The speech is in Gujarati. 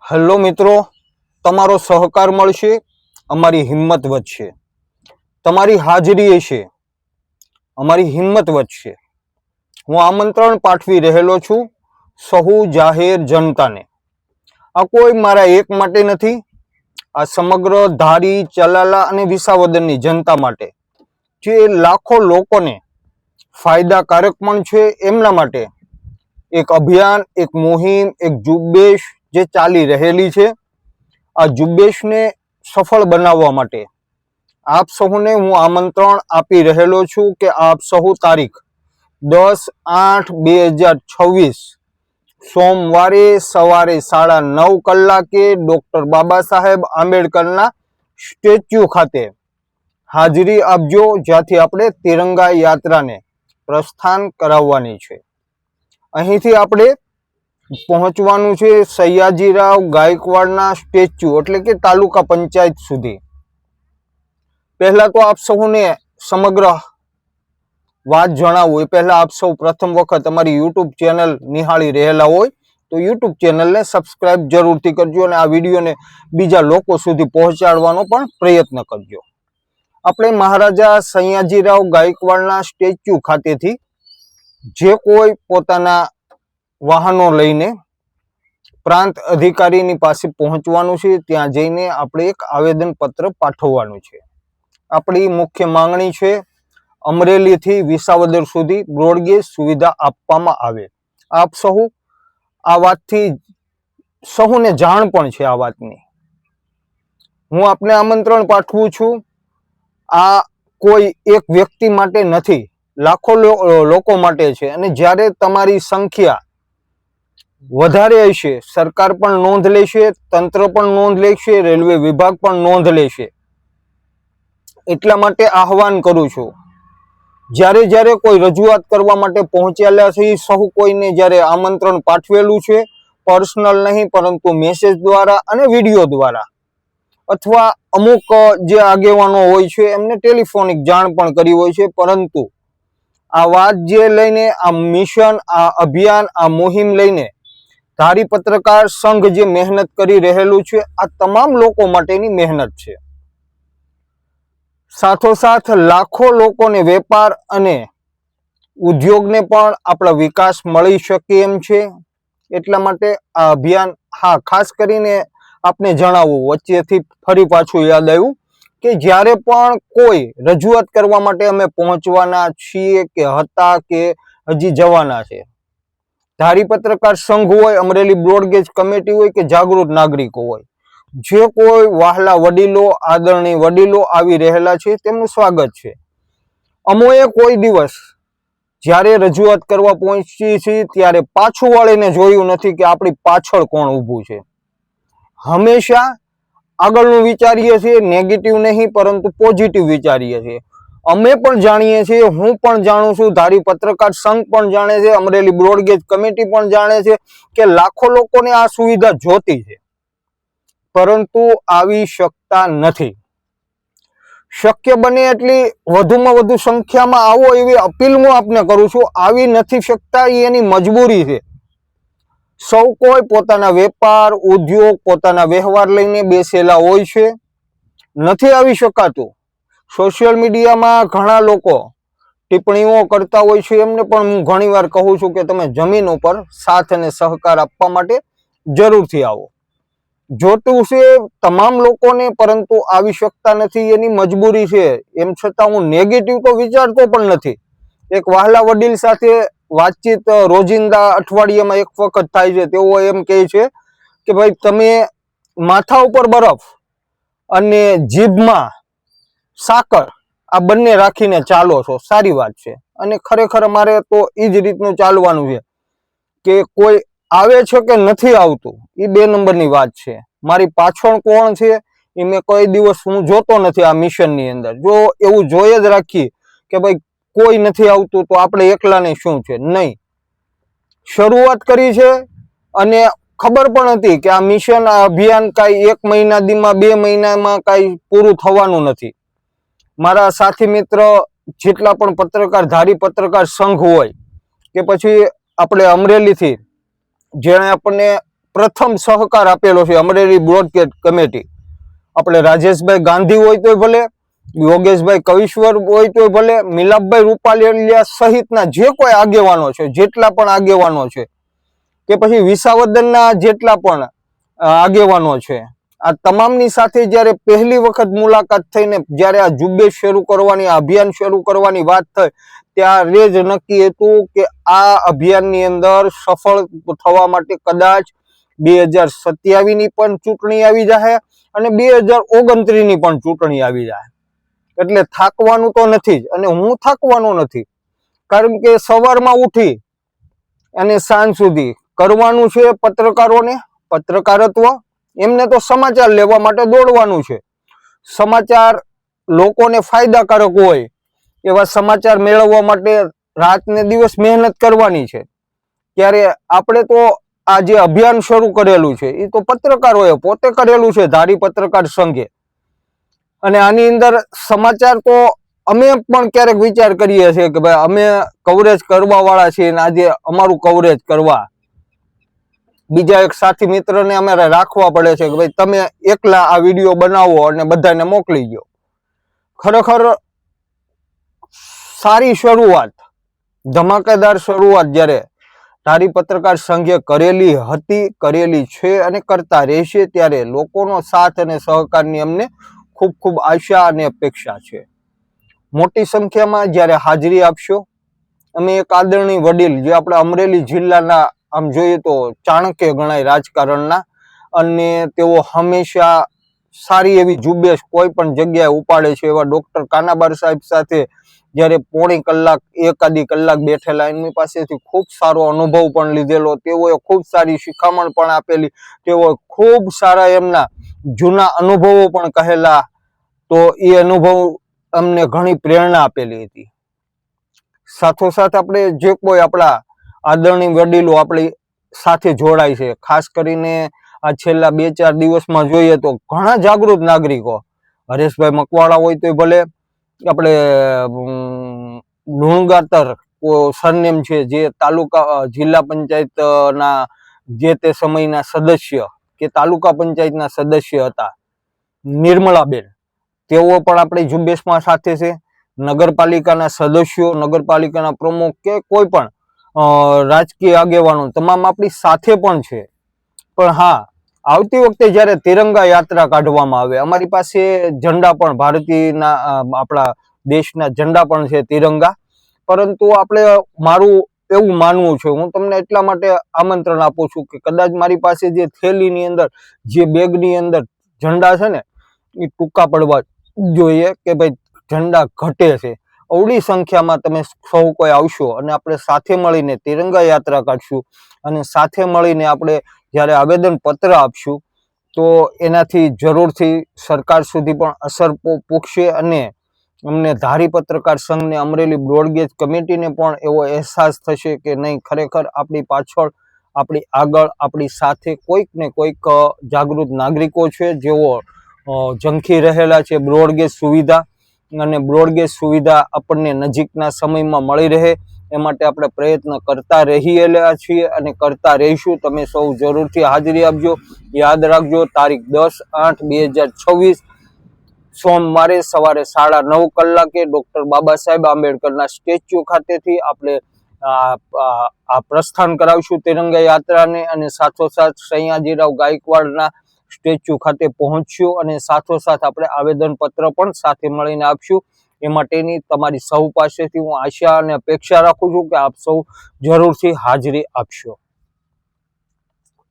हेलो मित्रों, तमारो सहकार मळशे, अमारी हिम्मत वधशे। तमारी हाजरी हशे, अमारी हिम्मत वधशे। हूँ आमंत्रण पाठवी रहेलो छूं सहु जाहेर जनताने। आ कोई मारा एक माटे नथी, आ समग्र धारी, चलाला अने विसावदरनी जनता माटे, जे लाखों लोकोने फायदाकारक पण छे एमना माटे एक अभियान, एक मुहिम, एक झुंबेश जे चाली रहेली छे। आ झुंबेश ने सफल बनाववा माटे आप सहुने हूँ आमंत्रण आपी रहेलो छूं के आप सहु तारीख 10/8/2026 सोमवारे सवारे 9:30 कलाके डॉक्टर बाबा साहेब आंबेडकरना स्टेच्यू खाते हाजरी आपजो, ज्यांथी आपणे तिरंगा यात्राने प्रस्थान कराववानी छे। અહીંથી આપણે પહોંચવાનું છે સયાજીરાવ ગાયકવાડના સ્ટેચ્યુ એટલે કે તાલુકા પંચાયત સુધી। પહેલા તો આપ સૌને સમગ્ર વાત જણાવું એ પહેલા આપ સૌ પ્રથમ વખત અમારી યુટ્યુબ ચેનલ નિહાળી રહેલા હોય તો યુટ્યુબ ચેનલને સબસ્ક્રાઇબ જરૂરથી કરજો અને આ વિડીયોને બીજા લોકો સુધી પહોંચાડવાનો પણ પ્રયત્ન કરજો। આપણે મહારાજા સયાજીરાવ ગાયકવાડના સ્ટેચ્યુ ખાતેથી જે કોઈ પોતાના વાહનો લઈને પ્રાંત અધિકારીની પાસે પહોંચવાનું છે, ત્યાં જઈને આપણે એક આવેદનપત્ર પાઠવવાનું છે। આપણી મુખ્ય માંગણી છે અમરેલીથી વિસાવદર સુધી બ્રોડગેજ સુવિધા આપવામાં આવે। આપ સહુ આ વાતથી સહુને જાણ પણ છે આ વાતની। હું આપને આમંત્રણ પાઠવું છું। આ કોઈ એક વ્યક્તિ માટે નથી, लाखों लोको माटे छे। अने ज्यारे तमारी संख्या वधारे हशे, सरकार पण नोंध लेशे, तंत्र पण नोंध लेशे, रेलवे विभाग पण नोंध लेशे। एटला माटे आह्वान करूं छुं, ज्यारे ज्यारे कोई रजूआत करवा माटे पहोंचेला छे, सहु कोईने ज्यारे आमंत्रण पाठवेलुं छे, पर्सनल नहीं परंतु मेसेज द्वारा अने विडियो द्वारा अथवा अमुक जे आगेवानो होय छे एमने टेलिफोनिक जाण पण करी होय छे, परंतु आ वात जे लईने आ मिशन, आ अभियान, आ मुहिम लईने धारी पत्रकार संघ जे मेहनत करी रहेलू छे, आ तमाम लोको माटेनी मेहनत छे। साथोसाथ लाखों लोकोने वेपार अने उद्योगने पण आपणा विकास मळी शके एम छे। एटला माटे आ अभियान हाँ खास करीने आपने जणावुं, वच्चेथी फरी पाछुं याद आव्युं के ज्यारे पण कोई रजूआत करवा माटे अमे पहोंचवाना छीए के हता के हजी जवाना छे। धारी पत्रकार संघ होय, अमरेली ब्रोडगेज कमिटी होय के जागृत नागरिको होय, जे कोई वहाला वडीलो, आदरणीय वडीलो आवी रहेला छे तेमनुं स्वागत छे। अमोए कोई दिवस ज्यारे रजूआत करवा पहोंची छीए त्यारे पाछुं वळीने जोयुं नथी के आपणी पाछळ कोण ऊभुं छे। हमेशा आगळनुं विचारीए छीए, नेगेटिव नहीं परंतु पॉजिटिव विचारीए छीए। अमे पण जाणीए छीए, हूँ पण जाणुं छुं, धारी पत्रकार संघ पण जाणे छे, अमरेली ब्रोडगेज कमिटी पण जाणे छे के लाखों लोकोने आ सुविधा जोती छे, परंतु आवी शकता नथी। शक्य बने एटली वधुमां वधु संख्यामां आवो एवी अपील हूँ आपने करूं छुं। आवी नथी शकता, ए एनी मजबूरी छे। सौ कोई पोताना वेपार, उद्योग, पोताना व्यवहार लईने बेसेला होय छे, नथी आवी शकातुं। सोशियल मीडिया में घणा लोको टिप्पणीओ करता होय छे, एमने पण हूँ घणीवार कहूं छुं के तमे जमीन पर साथ अने सहकार आपवा माटे जरूरथी आवो। जोतुं छे तमाम लोकोने, परंतु आवी शकता नथी, एनी मजबूरी छे। एम छतां हूँ नेगेटिव तो विचारतो पण नथी। एक वहाला वडील साथे वातचीत रोजिंदा अठवाडियामां एक वखत थाय छे, तेओ एम कहे छे के भाई तमे माथा उपर बरफ अने जीभमां साकर आ बंने राखीने चालो छो, सारी वात छे। अने खरेखर मारे तो ई ज रीतनुं चालवानुं छे के कोई आवे छे के नथी आवतुं ई बे नंबरनी वात छे। मारी पाछळ कोण छे ए मैं कोई दिवस हूँ जोतो नथी आ मिशननी अंदर। जो एवुं जोई ज राखी के भाई कोई नहीं आवतुं तो आपणे एकलाने शुं छे, नहीं। शरूआत करी छे अने खबर पण हती के आ मिशन, आ अभियान काई एक महीना दीमां 2 महीनामां काई पूरुं थवानुं नथी। मारा साथी मित्र जेटला पण पत्रकार, धारी पत्रकार संघ होय के पछी आपणे अमरेलीथी जेणे आपणे પ્રથમ સહકાર આપેલો છે અમરેલી બ્રોડગેજ કમિટી. આપણે રાજેશભાઈ ગાંધી હોય તોય ભલે, યોગેશભાઈ કવિશ્વર હોય તોય ભલે, મિલાપભાઈ રૂપાલિયા સહિતના જે કોઈ આગેવાનો છે, જેટલા પણ આગેવાનો છે, કે પછી વિસાવદરના જેટલા પણ આગેવાનો છે, આ તમામની સાથે જ્યારે પહેલી વખત મુલાકાત થઈને જ્યારે આ ઝુંબેશ શરૂ કરવાની, અભિયાન શરૂ કરવાની વાત થઈ, ત્યારે જ નક્કી હતું કે આ અભિયાનની અંદર સફળ થવા માટે કદાચ 2027 ની પણ ચૂંટણી આવી જાય અને 2029 ની પણ ચૂંટણી આવી જાય. એટલે થાકવાનું તો નથી જ, અને હું થાકવાનો નથી, કારણ કે સવારમાં ઉઠી અને સાંજ સુધી કરવાનું છે પત્રકારોને પત્રકારત્વ. એમને તો સમાચાર લેવા માટે દોડવાનું છે. સમાચાર લોકોને ફાયદાકારક હોય એવા સમાચાર મેળવવા માટે રાત ને દિવસ મહેનત કરવાની છે. ત્યારે આપણે તો આ જે અભિયાન શરૂ કરેલું છે એ તો પત્રકારોએ પોતે કરેલું છે, ધારી પત્રકાર સંઘે. અને આની અંદર સમાચાર તો અમે પણ ક્યારેક વિચાર કરીએ છીએ કે ભાઈ અમે કવરેજ કરવા વાળા છીએ અને આજે અમારું કવરેજ કરવા બીજા એક સાથી મિત્રને અમારે રાખવા પડે છે કે ભાઈ તમે એકલા આ વિડીયો બનાવો અને બધાને મોકલી દો. ખરેખર સારી શરૂઆત, ધમાકેદાર શરૂઆત જ્યારે ધારી પત્રકાર સંઘે કરેલી હતી, કરેલી છે અને કરતા રહેશે, ત્યારે લોકોનો સાથ અને સહકારની અમને ખૂબ ખૂબ આશા અને અપેક્ષા છે. મોટી સંખ્યામાં જ્યારે હાજરી આપશો, અમે એક આદરણીય વડીલ જે આપણા અમરેલી જિલ્લાના આમ જોઈએ તો ચાણક્ય ગણાય રાજકારણના, અને તેઓ હંમેશા સારી એવી ઝુંબેશ કોઈ પણ જગ્યાએ ઉપાડે છે એવા ડોક્ટર કાનાબાર સાહેબ સાથે જ્યારે પોણી કલાક એકાદી કલાક બેઠેલા, એમની પાસેથી ખૂબ સારો અનુભવ પણ લીધેલો, તેઓએ ખૂબ સારી શિખામણ પણ આપેલી, તેઓએ ખૂબ સારા એમના જૂના અનુભવો પણ કહેલા, તો એ અનુભવ અમને ઘણી પ્રેરણા આપેલી હતી. સાથોસાથ આપણે જે કોઈ આપણા આદરણીય વડીલો આપણી સાથે જોડાય છે, ખાસ કરીને આ છેલ્લા 2-4 દિવસમાં જોઈએ તો ઘણા જાગૃત નાગરિકો, હરેશભાઈ મકવાણા હોય તો ભલે, આપણે લુણગાતર સરનેમ છે, જે તાલુકા જિલ્લા પંચાયતના જે તે સમયના સદસ્ય કે તાલુકા પંચાયતના સદસ્ય હતા, નિર્મળાબેન, તેઓ પણ આપણી ઝુંબેશમાં સાથે છે. નગરપાલિકાના સદસ્યો, નગરપાલિકાના પ્રમુખ કે કોઈ પણ રાજકીય આગેવાનો તમામ આપણી સાથે પણ છે. પણ હા, આવતી વખતે જ્યારે તિરંગા યાત્રા કાઢવામાં આવે, અમારી પાસે ઝંડા પણ ભારતીયના આપણા દેશના ઝંડા પણ છે, તિરંગા. પરંતુ આપણે મારું એવું માનવું છે, હું તમને એટલા માટે આમંત્રણ આપું છું કે કદાચ મારી પાસે જે થેલીની અંદર, જે બેગની અંદર ઝંડા છે ને, એ ટૂંકા પડવા જોઈએ કે ભાઈ ઝંડા ઘટે છે. અવળી સંખ્યામાં તમે સૌ કોઈ આવશો અને આપણે સાથે મળીને તિરંગા યાત્રા કાઢશું, અને સાથે મળીને આપણે જ્યારે આવેદન પત્ર આપશું, તો એનાથી જરૂરથી સરકાર સુધી પણ અસર પૂગશે, અને અમને ધારી પત્રકાર સંઘને, અમરેલી બ્રોડગેજ કમિટીને પણ એવો અહેસાસ થશે કે નહીં, ખરેખર આપણી પાછળ, આપણી આગળ, આપણી સાથે કોઈક ને કોઈક જાગૃત નાગરિકો છે જેઓ ઝંખી રહેલા છે બ્રોડગેજ સુવિધા, અને બ્રોડગેજ સુવિધા આપણને નજીકના સમયમાં મળી રહે એ માટે આપણે પ્રયત્ન કરતા રહેલા છીએ અને કરતા રહીશું. તમે સૌ જરૂરથી હાજરી આપજો. યાદ રાખજો, તારીખ 10/8/2026 સોમવારે સવારે 9:30 કલાકે ડોક્ટર બાબા સાહેબ આંબેડકરના સ્ટેચ્યુ ખાતેથી આપણે આ પ્રસ્થાન કરાવશું તિરંગા યાત્રાને, અને સાથોસાથ સયાજીરાવ ગાયકવાડના સ્ટેચ્યુ ખાતે પહોંચ્યું, અને સાથોસાથ આપણે આવેદન પત્ર પણ સાથે મળીને આપશું. એ માટેની તમારી સૌ પાસેથી હું આશા અને અપેક્ષા રાખું છું કે આપ સૌ જરૂરથી હાજરી આપશો.